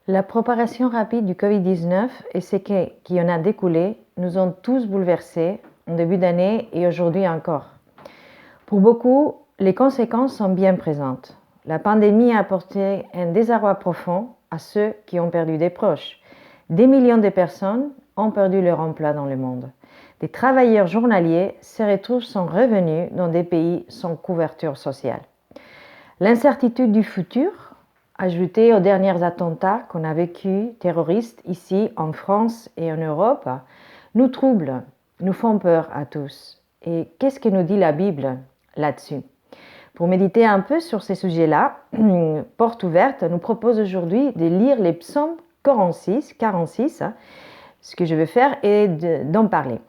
La propagation rapide du Covid-19 et ce qui en a découlé nous ont tous bouleversés en début d'année et aujourd'hui encore. Pour beaucoup, les conséquences sont bien présentes. La pandémie a apporté un désarroi profond à ceux qui ont perdu des proches. Des millions de personnes ont perdu leur emploi dans le monde. Des travailleurs journaliers se retrouvent sans revenus dans des pays sans couverture sociale. L'incertitude du futur, ajoutée aux derniers attentats qu'on a vécus terroristes ici en France et en Europe, nous troublent, nous font peur à tous. Et qu'est-ce que nous dit la Bible là-dessus? Pour méditer un peu sur ces sujets-là, Porte ouverte nous propose aujourd'hui de lire les psaumes 46, ce que je vais faire est d'en parler.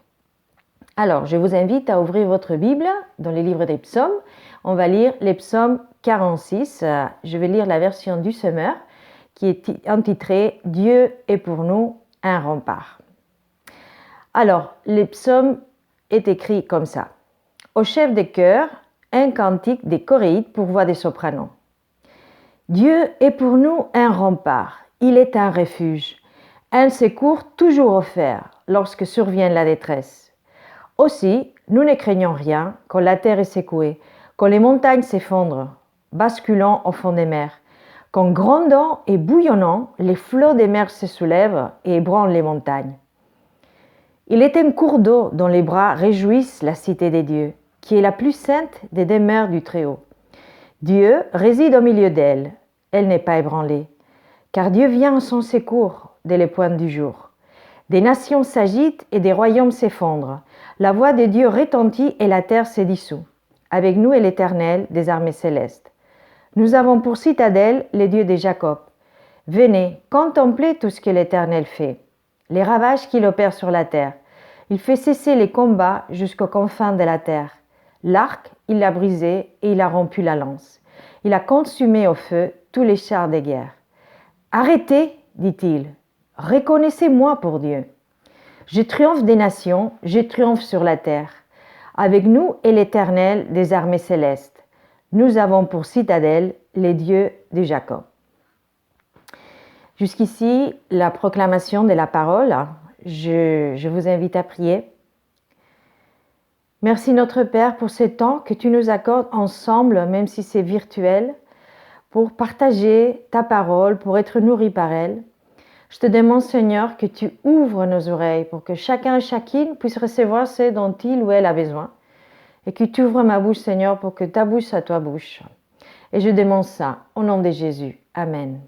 Alors, je vous invite à ouvrir votre Bible dans les livres des psaumes. On va lire les psaumes 46. Je vais lire la version du Semeur qui est intitulée « Dieu est pour nous un rempart ». Alors, les psaumes est écrit comme ça. Au chef des chœurs, un cantique des choréites pour voix des sopranos. Dieu est pour nous un rempart, il est un refuge, un secours toujours offert lorsque survient la détresse. Aussi, nous ne craignons rien quand la terre est secouée, quand les montagnes s'effondrent, basculant au fond des mers, quand grondant et bouillonnant, les flots des mers se soulèvent et ébranlent les montagnes. Il est un cours d'eau dont les bras réjouissent la cité des dieux, qui est la plus sainte des demeures du Très-Haut. Dieu réside au milieu d'elle, elle n'est pas ébranlée, car Dieu vient en son secours dès les pointes du jour. Des nations s'agitent et des royaumes s'effondrent. La voix de Dieu retentit et la terre se dissout. Avec nous est l'Éternel des armées célestes. Nous avons pour citadelle les dieux de Jacob. Venez, contemplez tout ce que l'Éternel fait, les ravages qu'il opère sur la terre. Il fait cesser les combats jusqu'aux confins de la terre. L'arc, il l'a brisé et il a rompu la lance. Il a consumé au feu tous les chars de guerre. Arrêtez, dit-il, reconnaissez-moi pour Dieu. Je triomphe des nations, je triomphe sur la terre. Avec nous est l'Éternel des armées célestes. Nous avons pour citadelle les dieux de Jacob. Jusqu'ici, la proclamation de la parole. Je vous invite à prier. Merci notre Père pour ce temps que tu nous accordes ensemble, même si c'est virtuel, pour partager ta parole, pour être nourri par elle. Je te demande, Seigneur, que tu ouvres nos oreilles pour que chacun et chacune puisse recevoir ce dont il ou elle a besoin. Et que tu ouvres ma bouche, Seigneur, pour que ta bouche soit ta bouche. Et je demande ça au nom de Jésus. Amen.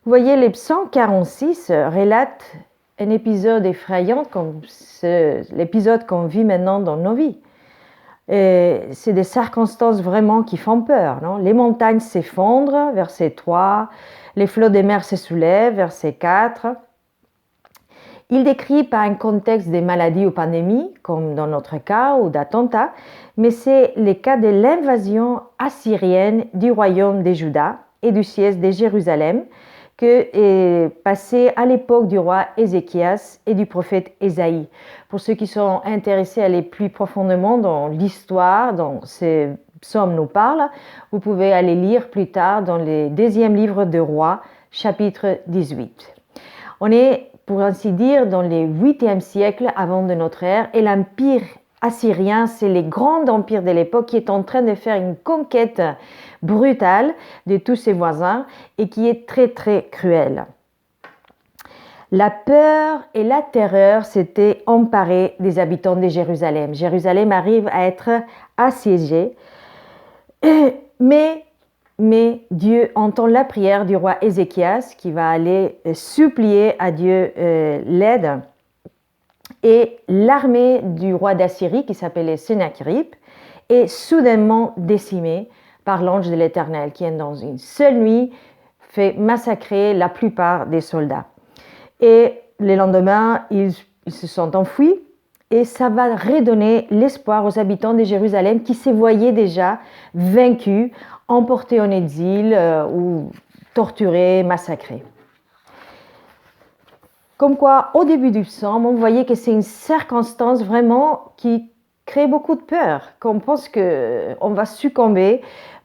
Vous voyez, les psaumes 46 relatent un épisode effrayant comme l'épisode qu'on vit maintenant dans nos vies. Et c'est des circonstances vraiment qui font peur. Non? Les montagnes s'effondrent, verset 3. Les flots des mers se soulèvent, verset 4. Il décrit pas un contexte de maladies ou pandémies, comme dans notre cas, ou d'attentats, mais c'est le cas de l'invasion assyrienne du royaume de Juda et du siège de Jérusalem, qui est passé à l'époque du roi Ézéchias et du prophète Ésaïe. Pour ceux qui sont intéressés à aller plus profondément dans l'histoire dont ces psaumes nous parlent, vous pouvez aller lire plus tard dans le deuxième livre de Rois, chapitre 18. On est, pour ainsi dire, dans le 8e siècle avant de notre ère, et l'empire assyrien, c'est le grand empire de l'époque qui est en train de faire une conquête brutale de tous ses voisins et qui est très très cruelle. La peur et la terreur s'étaient emparées des habitants de Jérusalem. Jérusalem arrive à être assiégée, mais Dieu entend la prière du roi Ézéchias qui va aller supplier à Dieu l'aide. Et l'armée du roi d'Assyrie, qui s'appelait Sennacherib, est soudainement décimée par l'ange de l'Éternel, qui, dans une seule nuit, fait massacrer la plupart des soldats. Et le lendemain, ils se sont enfuis, et ça va redonner l'espoir aux habitants de Jérusalem qui se voyaient déjà vaincus, emportés en exil ou torturés, massacrés. Comme quoi, au début du psaume, on voyait que c'est une circonstance vraiment qui crée beaucoup de peur, qu'on pense qu'on va succomber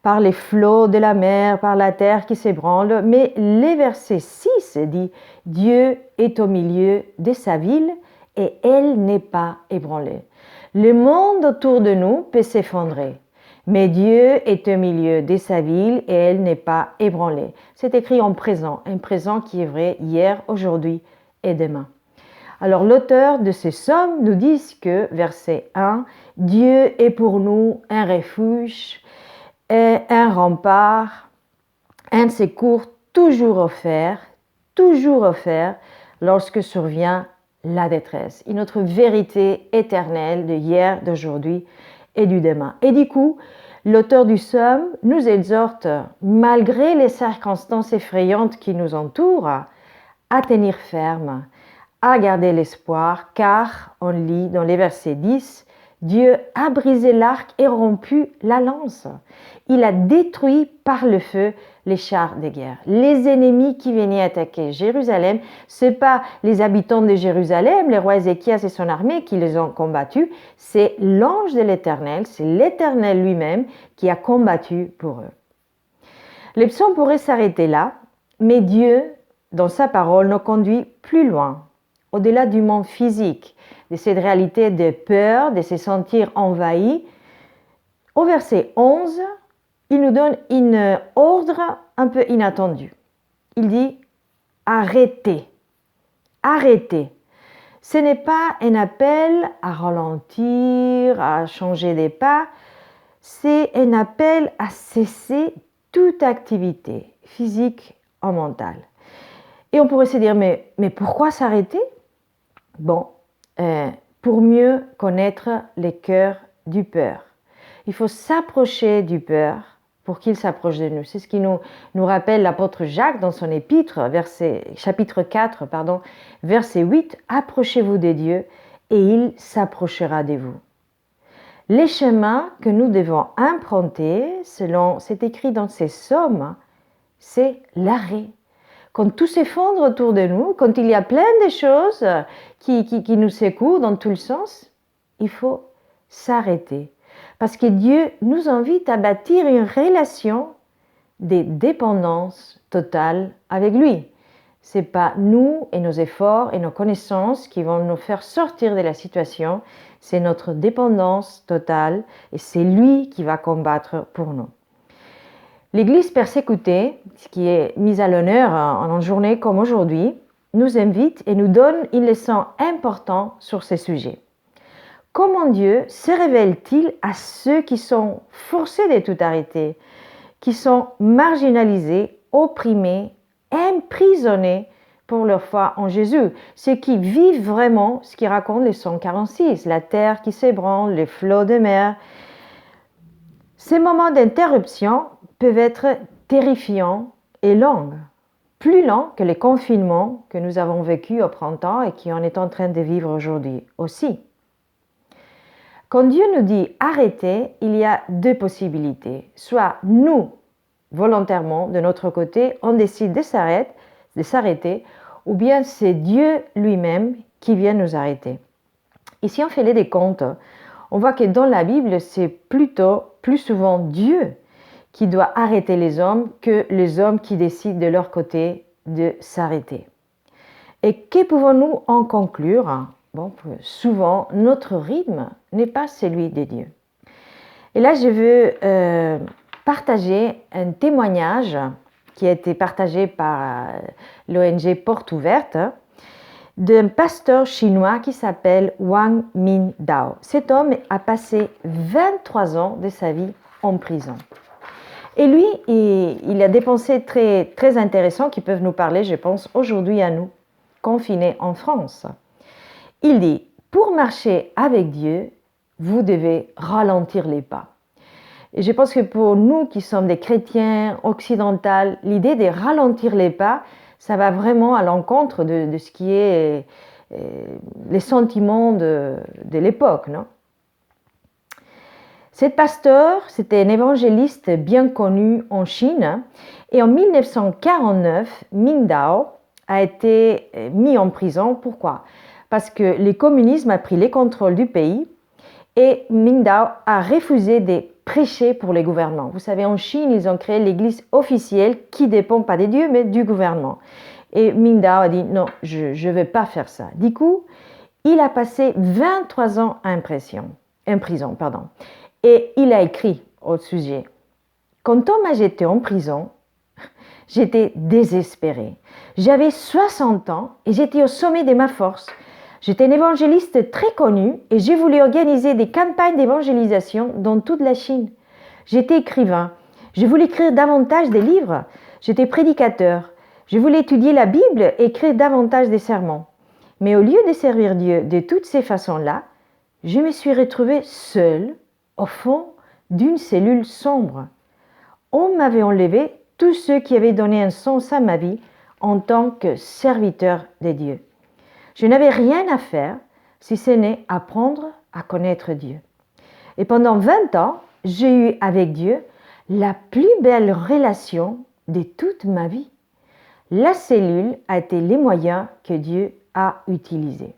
par les flots de la mer, par la terre qui s'ébranle. Mais les versets 6 dit « Dieu est au milieu de sa ville et elle n'est pas ébranlée. Le monde autour de nous peut s'effondrer, mais Dieu est au milieu de sa ville et elle n'est pas ébranlée. » C'est écrit en présent, un présent qui est vrai hier, aujourd'hui et demain. Alors l'auteur de ces psaumes nous dit que, verset 1, « Dieu est pour nous un refuge et un rempart, un secours toujours offert lorsque survient la détresse. » Et notre vérité éternelle de hier, d'aujourd'hui et du demain. Et du coup, l'auteur du psaume nous exhorte, malgré les circonstances effrayantes qui nous entourent, à tenir ferme, à garder l'espoir, car on lit dans les versets 10, Dieu a brisé l'arc et rompu la lance. Il a détruit par le feu les chars de guerre. Les ennemis qui venaient attaquer Jérusalem, ce n'est pas les habitants de Jérusalem, le roi Ézéchias et son armée qui les ont combattus, c'est l'ange de l'Éternel, c'est l'Éternel lui-même qui a combattu pour eux. Les psaumes pourraient s'arrêter là, mais Dieu, dans sa parole, nous conduit plus loin, au-delà du monde physique, de cette réalité de peur, de se sentir envahi. Au verset 11, il nous donne un ordre un peu inattendu. Il dit « arrêtez, arrêtez ». Ce n'est pas un appel à ralentir, à changer des pas, c'est un appel à cesser toute activité physique ou mentale. Et on pourrait se dire, mais pourquoi s'arrêter? Bon, pour mieux connaître les cœurs du peur. Il faut s'approcher du peur pour qu'il s'approche de nous. C'est ce qui nous rappelle l'apôtre Jacques dans son épître, chapitre 4, verset 8. « Approchez-vous de Dieu et il s'approchera de vous. » Les chemins que nous devons emprunter, selon c'est écrit dans ces psaumes, c'est l'arrêt. Quand tout s'effondre autour de nous, quand il y a plein de choses qui nous secouent dans tous les sens, il faut s'arrêter. Parce que Dieu nous invite à bâtir une relation de dépendance totale avec lui. Ce n'est pas nous et nos efforts et nos connaissances qui vont nous faire sortir de la situation, c'est notre dépendance totale et c'est lui qui va combattre pour nous. L'Église persécutée, ce qui est mise à l'honneur en une journée comme aujourd'hui, nous invite et nous donne une leçon importante sur ces sujets. Comment Dieu se révèle-t-il à ceux qui sont forcés de tout arrêter, qui sont marginalisés, opprimés, emprisonnés pour leur foi en Jésus, ceux qui vivent vraiment ce qui raconte les psaumes 46, la terre qui s'ébranle, les flots de mer. Ces moments d'interruption peuvent être terrifiants et longs, plus longs que les confinements que nous avons vécus au printemps et qu'on est en train de vivre aujourd'hui aussi. Quand Dieu nous dit arrêtez, il y a deux possibilités. Soit nous, volontairement, de notre côté, on décide de s'arrêter, ou bien c'est Dieu lui-même qui vient nous arrêter. Et si on fait les décomptes, on voit que dans la Bible, c'est plutôt plus souvent Dieu qui doit arrêter les hommes que les hommes qui décident de leur côté de s'arrêter. Et que pouvons-nous en conclure? Bon, souvent, notre rythme n'est pas celui de Dieu. Et là, je veux partager un témoignage qui a été partagé par l'ONG Porte Ouverte d'un pasteur chinois qui s'appelle Wang Mingdao. Cet homme a passé 23 ans de sa vie en prison. Et lui, il a des pensées très, très intéressantes qui peuvent nous parler, je pense, aujourd'hui à nous, confinés en France. Il dit, pour marcher avec Dieu, vous devez ralentir les pas. Et je pense que pour nous qui sommes des chrétiens occidentaux, l'idée de ralentir les pas, ça va vraiment à l'encontre de ce qui est les sentiments de l'époque, non? Cet pasteur, c'était un évangéliste bien connu en Chine, et en 1949, Mingdao a été mis en prison. Pourquoi? Parce que le communisme a pris le contrôle du pays et Mingdao a refusé de prêcher pour les gouvernements. Vous savez, en Chine, ils ont créé l'église officielle qui ne dépend pas des dieux, mais du gouvernement. Et Ming Dao a dit, non, je ne vais pas faire ça. Du coup, il a passé 23 ans en prison. Et il a écrit au sujet. Quand on m'a jeté en prison, j'étais désespérée. J'avais 60 ans et j'étais au sommet de ma force. J'étais un évangéliste très connu et j'ai voulu organiser des campagnes d'évangélisation dans toute la Chine. J'étais écrivain. Je voulais écrire davantage des livres. J'étais prédicateur. Je voulais étudier la Bible et écrire davantage des sermons. Mais au lieu de servir Dieu de toutes ces façons-là, je me suis retrouvée seule au fond d'une cellule sombre. On m'avait enlevé tous ceux qui avaient donné un sens à ma vie en tant que serviteur de Dieu. Je n'avais rien à faire si ce n'est apprendre à connaître Dieu. Et pendant 20 ans, j'ai eu avec Dieu la plus belle relation de toute ma vie. La cellule a été les moyens que Dieu a utilisés.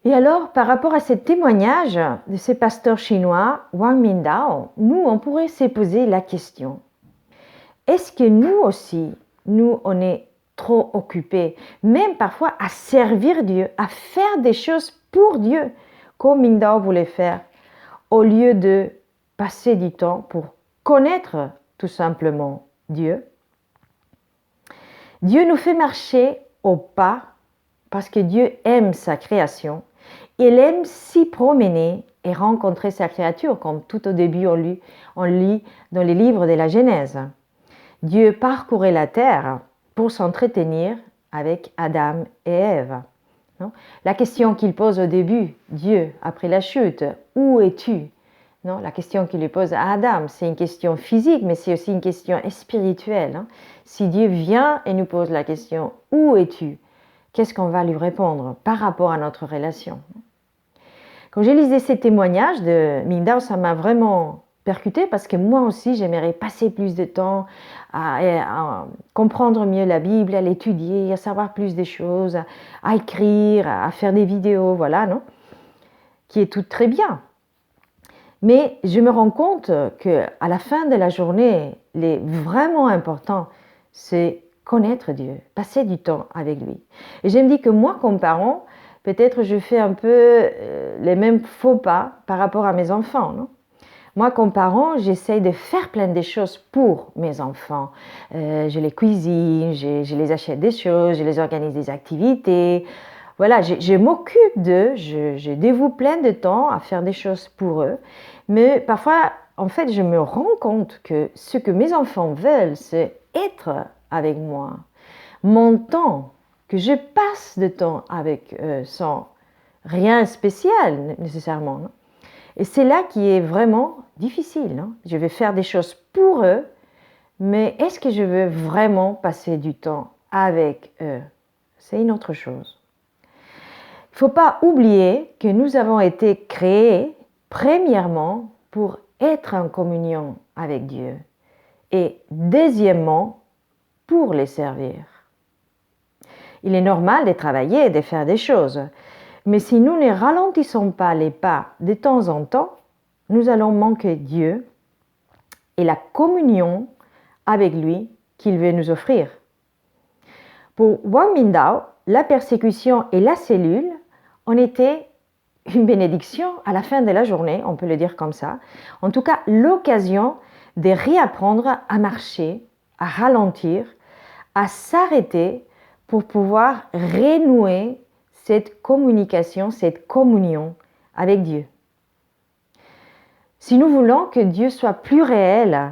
Et alors, par rapport à ce témoignage de ce pasteur chinois, Wang Mingdao, nous, on pourrait se poser la question, est-ce que nous aussi, on est trop occupés, même parfois à servir Dieu, à faire des choses pour Dieu, comme Mingdao voulait faire, au lieu de passer du temps pour connaître tout simplement Dieu? Dieu nous fait marcher au pas parce que Dieu aime sa création. Il aime s'y promener et rencontrer sa créature, comme tout au début on lit dans les livres de la Genèse. Dieu parcourait la terre pour s'entretenir avec Adam et Ève. La question qu'il pose au début, Dieu, après la chute, où es-tu? La question qu'il lui pose à Adam, c'est une question physique, mais c'est aussi une question spirituelle. Si Dieu vient et nous pose la question, où es-tu? Qu'est-ce qu'on va lui répondre par rapport à notre relation? Quand j'ai lisé ces témoignages de Mingdao, ça m'a vraiment percuté parce que moi aussi, j'aimerais passer plus de temps à comprendre mieux la Bible, à l'étudier, à savoir plus des choses, à écrire, à faire des vidéos, voilà, qui est tout très bien. Mais je me rends compte qu'à la fin de la journée, le vraiment important, c'est connaître Dieu, passer du temps avec lui. Et je me dis que moi, comme parent, peut-être je fais un peu les mêmes faux pas par rapport à mes enfants. Moi, comme parent, j'essaye de faire plein de choses pour mes enfants. Je les cuisine, je les achète des choses, je les organise des activités. Voilà, je m'occupe d'eux, je dévoue plein de temps à faire des choses pour eux. Mais parfois, en fait, je me rends compte que ce que mes enfants veulent, c'est être avec moi. Mon temps, que je passe de temps avec eux sans rien de spécial nécessairement. Et c'est là qui est vraiment difficile. Je vais faire des choses pour eux, mais est-ce que je veux vraiment passer du temps avec eux? C'est une autre chose. Il ne faut pas oublier que nous avons été créés premièrement pour être en communion avec Dieu et deuxièmement pour les servir. Il est normal de travailler et de faire des choses, mais si nous ne ralentissons pas les pas de temps en temps, nous allons manquer Dieu et la communion avec lui qu'il veut nous offrir. Pour Wang Mingdao, la persécution et la cellule ont été une bénédiction à la fin de la journée, on peut le dire comme ça. En tout cas, l'occasion de réapprendre à marcher, à ralentir, à s'arrêter pour pouvoir renouer cette communication, cette communion avec Dieu. Si nous voulons que Dieu soit plus réel,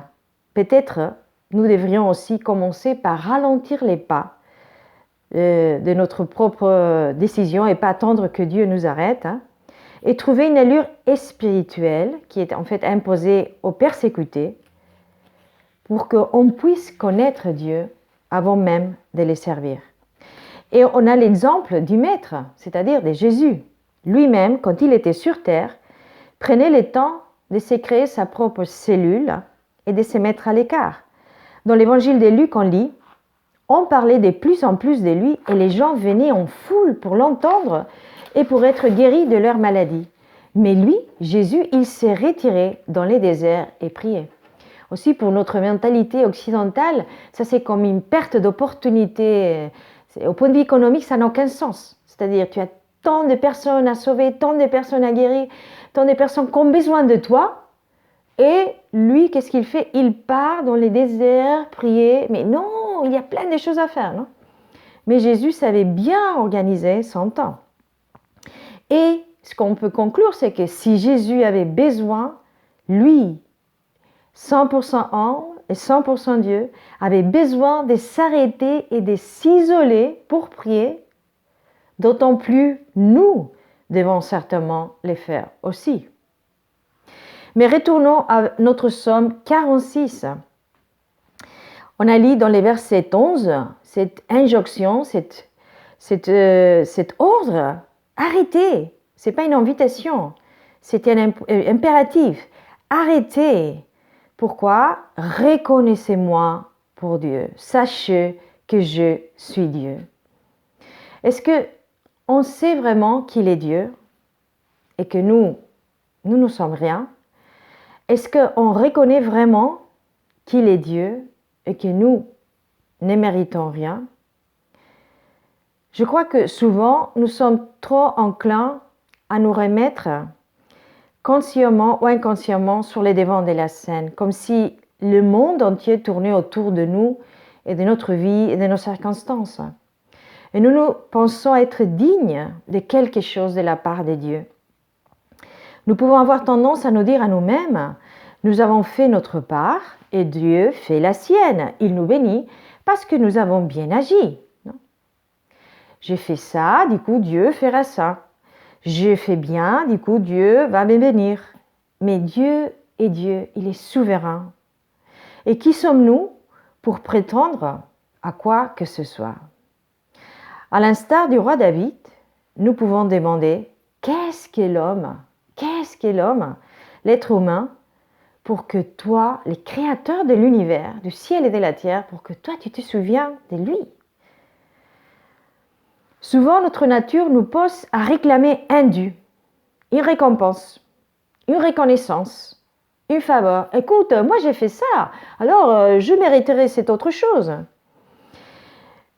peut-être nous devrions aussi commencer par ralentir les pas de notre propre décision et pas attendre que Dieu nous arrête, et trouver une allure spirituelle qui est en fait imposée aux persécutés pour qu'on puisse connaître Dieu avant même de les servir. Et on a l'exemple du Maître, c'est-à-dire de Jésus. Lui-même, quand il était sur terre, prenait le temps de se créer sa propre cellule et de se mettre à l'écart. Dans l'évangile de Luc, on lit, on parlait de plus en plus de lui et les gens venaient en foule pour l'entendre et pour être guéris de leur maladie. Mais lui, Jésus, il s'est retiré dans les déserts et prié. Aussi, pour notre mentalité occidentale, ça c'est comme une perte d'opportunité. Au point de vue économique, ça n'a aucun sens. C'est-à-dire, tu as tant de personnes à sauver, tant de personnes à guérir, tant de personnes qui ont besoin de toi. Et lui, qu'est-ce qu'il fait? Il part dans les déserts, prier. Mais non, il y a plein de choses à faire, non? Mais Jésus savait bien organiser son temps. Et ce qu'on peut conclure, c'est que si Jésus avait besoin, lui, 100% homme et 100% Dieu, avait besoin de s'arrêter et de s'isoler pour prier, d'autant plus nous devons certainement les faire aussi. Mais retournons à notre psaume 46. On a lu dans les versets 11 cette injonction, cet ordre. Arrêtez, ce n'est pas une invitation, c'est un impératif. Arrêtez. Pourquoi? Reconnaissez-moi pour Dieu. Sachez que je suis Dieu. Est-ce qu'on sait vraiment qu'il est Dieu et que nous ne sommes rien? Est-ce qu'on reconnaît vraiment qu'il est Dieu et que nous ne méritons rien? Je crois que souvent, nous sommes trop enclins à nous remettre consciemment ou inconsciemment sur les devants de la scène, comme si le monde entier tournait autour de nous et de notre vie et de nos circonstances. Et nous pensons être dignes de quelque chose de la part de Dieu. Nous pouvons avoir tendance à nous dire à nous-mêmes, nous avons fait notre part et Dieu fait la sienne. Il nous bénit parce que nous avons bien agi. J'ai fait ça, du coup Dieu fera ça. J'ai fait bien, du coup Dieu va me bénir. Mais Dieu est Dieu, il est souverain. Et qui sommes-nous pour prétendre à quoi que ce soit? À l'instar du roi David, nous pouvons demander qu'est-ce qu'est l'homme? Qu'est-ce qu'est l'homme, l'être humain, pour que toi, le créateur de l'univers, du ciel et de la terre, pour que toi tu te souviens de lui? Souvent, notre nature nous pousse à réclamer un dû, une récompense, une reconnaissance, une faveur. Écoute, moi j'ai fait ça, alors je mériterai cette autre chose.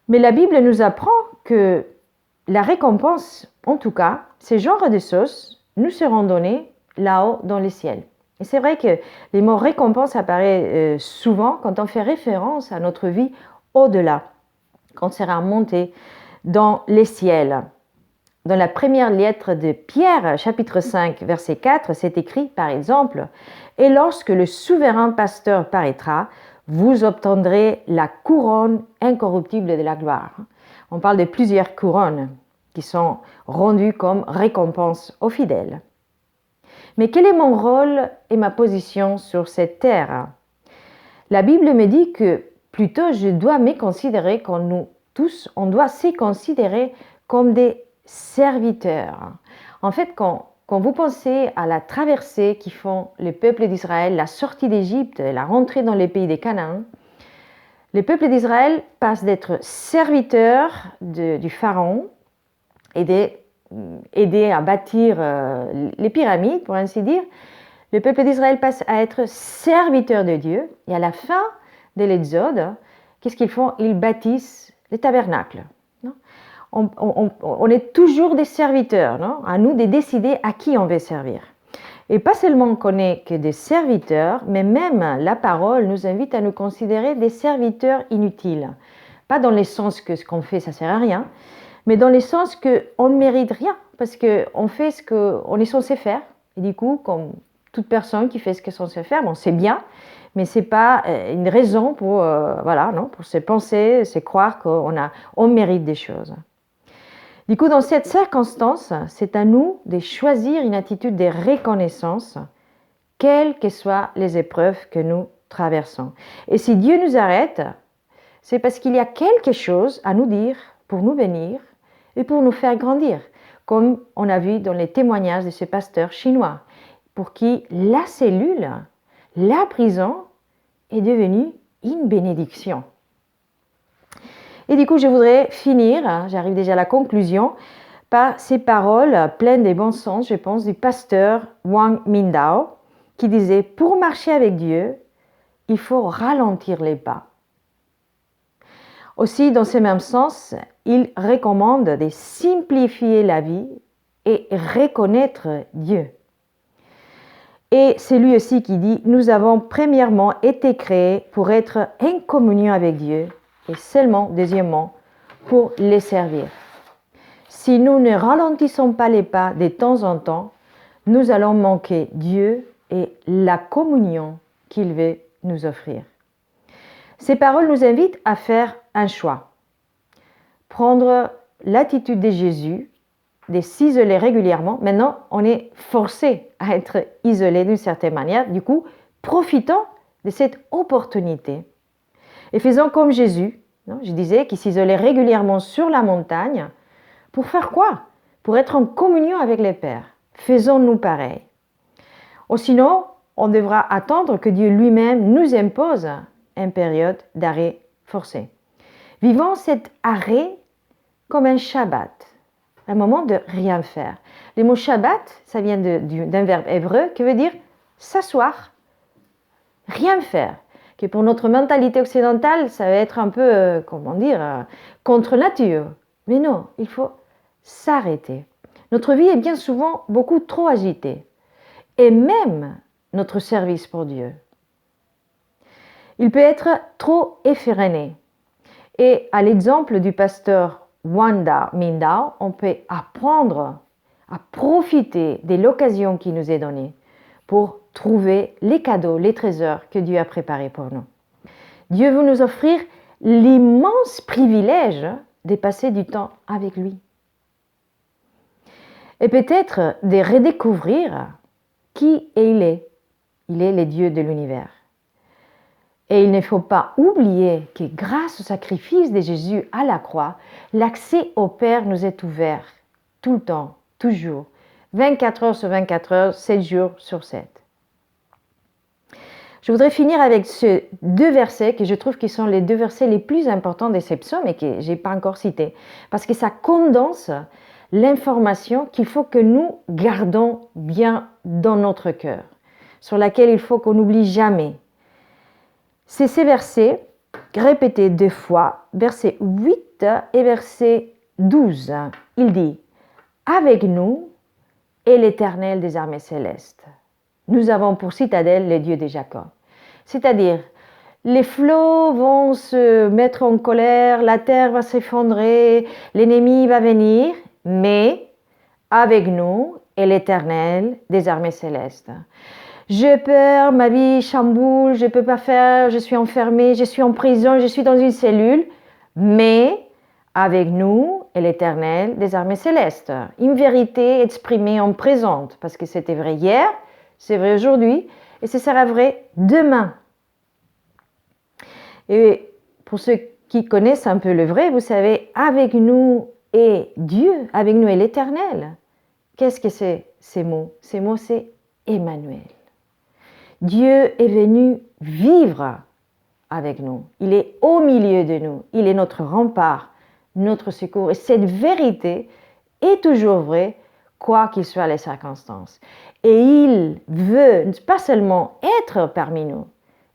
Mais la Bible nous apprend que la récompense, en tout cas, ces genres de choses, nous seront donnés là-haut dans les ciels. Et c'est vrai que les mots récompense apparaissent souvent quand on fait référence à notre vie au-delà, quand on sera monté dans les ciels. Dans la première lettre de Pierre, chapitre 5, verset 4, c'est écrit par exemple « Et lorsque le souverain pasteur paraîtra, vous obtiendrez la couronne incorruptible de la gloire. » On parle de plusieurs couronnes qui sont rendues comme récompense aux fidèles. Mais quel est mon rôle et ma position sur cette terre? La Bible me dit que plutôt je dois me considérer comme nous tous, on doit se considérer comme des serviteurs. En fait, quand vous pensez à la traversée qui font les peuples d'Israël, la sortie d'Égypte, la rentrée dans les pays des Canaan, les peuples d'Israël passent d'être serviteurs du pharaon et d'aider à bâtir les pyramides, pour ainsi dire. Le peuple d'Israël passe à être serviteurs de Dieu et à la fin de l'Exode, qu'est-ce qu'ils font? Ils bâtissent les tabernacles. On est toujours des serviteurs, non? À nous de décider à qui on veut servir. Et pas seulement qu'on n'est que des serviteurs, mais même la parole nous invite à nous considérer des serviteurs inutiles. Pas dans le sens que ce qu'on fait, ça ne sert à rien, mais dans le sens qu'on ne mérite rien, parce qu'on fait ce qu'on est censé faire. Et du coup, comme toute personne qui fait ce qu'elle est censée faire, bon, c'est bien, mais ce n'est pas une raison pour, pour se penser, se croire qu'on mérite des choses. Du coup, dans cette circonstance, c'est à nous de choisir une attitude de reconnaissance, quelles que soient les épreuves que nous traversons. Et si Dieu nous arrête, c'est parce qu'il y a quelque chose à nous dire pour nous bénir et pour nous faire grandir, comme on a vu dans les témoignages de ce pasteur chinois, pour qui la cellule, la prison, est devenue une bénédiction. Et du coup, je voudrais finir, j'arrive déjà à la conclusion, par ces paroles pleines de bon sens, je pense, du pasteur Wang Mindao, qui disait « Pour marcher avec Dieu, il faut ralentir les pas ». Aussi, dans ce même sens, il recommande de simplifier la vie et reconnaître Dieu. Et c'est lui aussi qui dit « Nous avons premièrement été créés pour être en communion avec Dieu et seulement, deuxièmement, pour les servir. Si nous ne ralentissons pas les pas de temps en temps, nous allons manquer Dieu et la communion qu'il veut nous offrir. » Ces paroles nous invitent à faire un choix. Prendre l'attitude de Jésus, de s'isoler régulièrement. Maintenant, on est forcé à être isolé d'une certaine manière. Du coup, profitons de cette opportunité. Et faisons comme Jésus, je disais, qui s'isolait régulièrement sur la montagne. Pour faire quoi? Pour être en communion avec le Père. Faisons-nous pareil. Ou sinon, on devra attendre que Dieu lui-même nous impose une période d'arrêt forcé. Vivons cet arrêt comme un Shabbat, un moment de rien faire. Le mot Shabbat, ça vient d'un verbe hébreu qui veut dire s'asseoir, rien faire. Que pour notre mentalité occidentale, ça va être un peu, contre nature. Mais non, il faut s'arrêter. Notre vie est bien souvent beaucoup trop agitée. Et même notre service pour Dieu. Il peut être trop effréné. Et à l'exemple du pasteur Wanda Mindao, on peut apprendre à profiter de l'occasion qui nous est donnée pour trouver les cadeaux, les trésors que Dieu a préparés pour nous. Dieu veut nous offrir l'immense privilège de passer du temps avec lui. Et peut-être de redécouvrir qui il est. Il est le Dieu de l'univers. Et il ne faut pas oublier que grâce au sacrifice de Jésus à la croix, l'accès au Père nous est ouvert tout le temps, toujours, 24 heures sur 24 heures, 7 jours sur 7. Je voudrais finir avec ces deux versets que je trouve qui sont les deux versets les plus importants de ces psaumes et que je n'ai pas encore cités, parce que ça condense l'information qu'il faut que nous gardons bien dans notre cœur, sur laquelle il faut qu'on n'oublie jamais. C'est ces versets répétés 2 fois, verset 8 et verset 12. Il dit « Avec nous est l'Éternel des armées célestes. Nous avons pour citadelle le Dieu de Jacob. » C'est-à-dire, les flots vont se mettre en colère, la terre va s'effondrer, l'ennemi va venir, mais avec nous est l'Éternel des armées célestes. J'ai peur, ma vie chamboule, je ne peux pas faire, je suis enfermée, je suis en prison, je suis dans une cellule, mais avec nous est l'Éternel des armées célestes. Une vérité exprimée en présente, parce que c'était vrai hier, c'est vrai aujourd'hui, et ce sera vrai demain. Et pour ceux qui connaissent un peu le vrai, vous savez, avec nous est Dieu, avec nous est l'Éternel. Qu'est-ce que c'est ces mots? Ces mots, c'est Emmanuel. Dieu est venu vivre avec nous. Il est au milieu de nous. Il est notre rempart, notre secours. Et cette vérité est toujours vraie, quoi qu'il soient les circonstances. Et il veut pas seulement être parmi nous,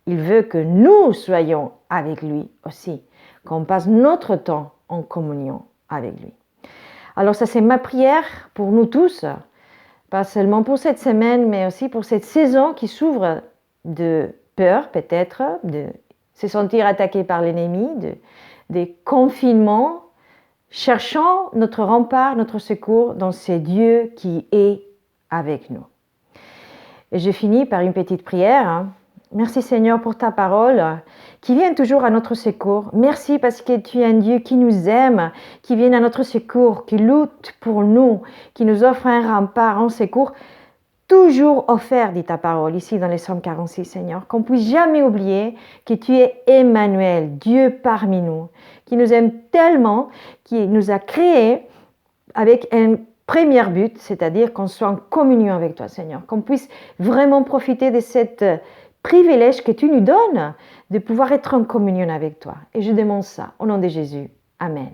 il veut que nous soyons avec lui aussi, qu'on passe notre temps en communion avec lui. Alors ça, c'est ma prière pour nous tous, pas seulement pour cette semaine, mais aussi pour cette saison qui s'ouvre de peur peut-être, de se sentir attaqué par l'ennemi, des confinements, cherchant notre rempart, notre secours dans ce Dieu qui est avec nous. Et je finis par une petite prière. Merci Seigneur pour ta parole qui vient toujours à notre secours. Merci parce que tu es un Dieu qui nous aime, qui vient à notre secours, qui lutte pour nous, qui nous offre un rempart, un secours toujours offert, dit ta parole ici dans les Psaumes 46, Seigneur. Qu'on ne puisse jamais oublier que tu es Emmanuel, Dieu parmi nous, qui nous aime tellement, qui nous a créés avec un premier but, c'est-à-dire qu'on soit en communion avec toi, Seigneur. Qu'on puisse vraiment profiter de cette privilège que tu nous donnes de pouvoir être en communion avec toi. Et je demande ça au nom de Jésus. Amen.